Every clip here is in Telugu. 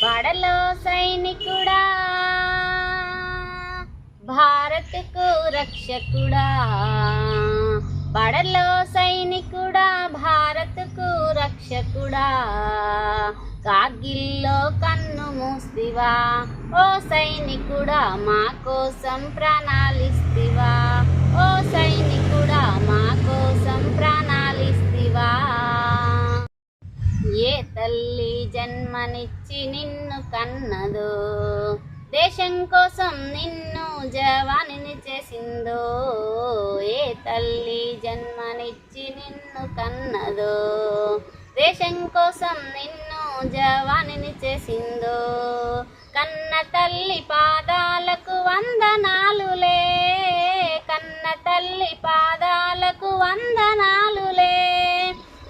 బడలో సైనికుడా భారత్కు రక్షకుడా, బడలో సైనికుడా భారత్కు రక్షకుడా, కార్గిల్లో కన్ను మూస్తివా ఓ సైనికుడా, మా కోసం ప్రాణాలిస్తివా ఓ సైనికుడా, మా కోసం ప్రాణాలిస్తివా. ఏ తల్లి జన్మనిచ్చి నిన్ను కన్నదో, దేశం కోసం నిన్ను జవానిని చేసిందో, ఏ తల్లి జన్మనిచ్చి నిన్ను కన్నదో, దేశం కోసం నిన్ను జవానిని చేసిందో, కన్న తల్లి పాదాలకు వందనాలులే, కన్న తల్లి పాదాలకు వందనాలులే,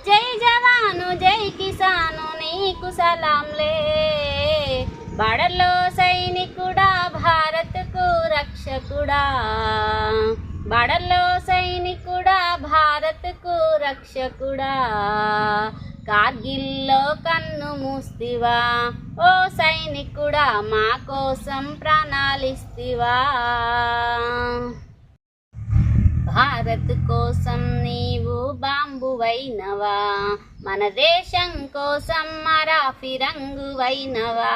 జై జవాను జై కిసాను నీకు సలాంలే. బడలో సైనికుడా భారత్కు రక్షకుడా, బడలో సైనికుడా భారత్కు రక్షకుడా, కార్గిల్లో కన్ను మూస్తివా ఓ సైనికుడా, మా కోసం ప్రాణాలిస్తివా. భారత్ కోసం నీవు బాంబువైనవా, మన దేశం కోసం మరా ఫిరంగువైనవా,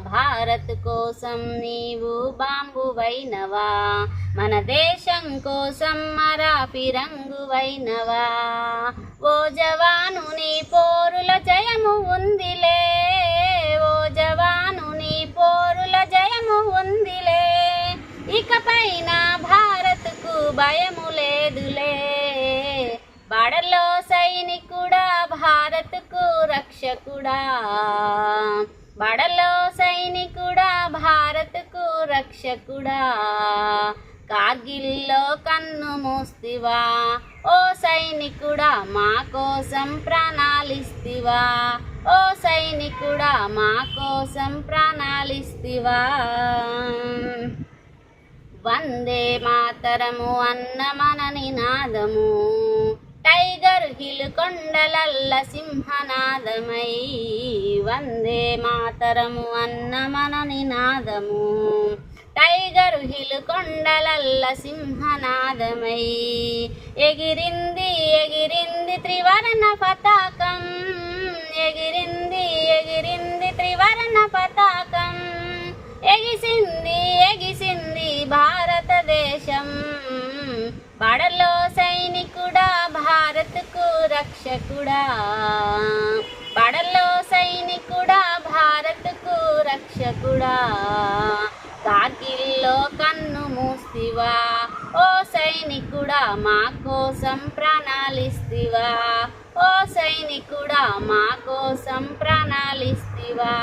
భారత్ కోసం నీవు బాంబువైనవా, మన దేశం కోసం మరా ఫిరంగువైనవా. ఓ జవాను నీ పోరుల జయము ఉందిలే, ఓ జవాను నీ పోరుల జయము ఉందిలే, ఇకపైన భారత్కు భయము లేదులే. బడలో సైనికుడా భారత్కు రక్షకుడా, బడలో సైనికుడా భారత్కు రక్షకుడా, కార్గిల్లో కన్ను మూస్తివా ఓ సైనికుడా, మా కోసం ప్రాణాలిస్తివా ఓ సైనికుడా, మా కోసం ప్రాణాలిస్తివా. వందే మాతరము అన్న మన నినాదము, టైగర్ హిల్ కొండలల్ల సింహనాదమై, వందే మాతరము అన్న మన నినాదము, టైగర్ హిల్ కొండలల్ల సింహనాదమై, ఎగిరింది ఎగిరింది త్రివర్ణ పతాకం, ఎగిరింది ఎగిరింది త్రివర్ణ పతాకం, ఎగిసింది ఎగిసింది భారతదేశం. బడలో సైనికుడా భారత్కు రక్షకుడా, బడలో సైనికుడా భారత్కు రక్షకుడా, కార్గిల్లో కన్ను మూస్తివా ఓ సైనికుడా, మా కోసం ప్రాణాలిస్తివా ఓ సైనికుడా, మా కోసం ప్రాణాలిస్తివా.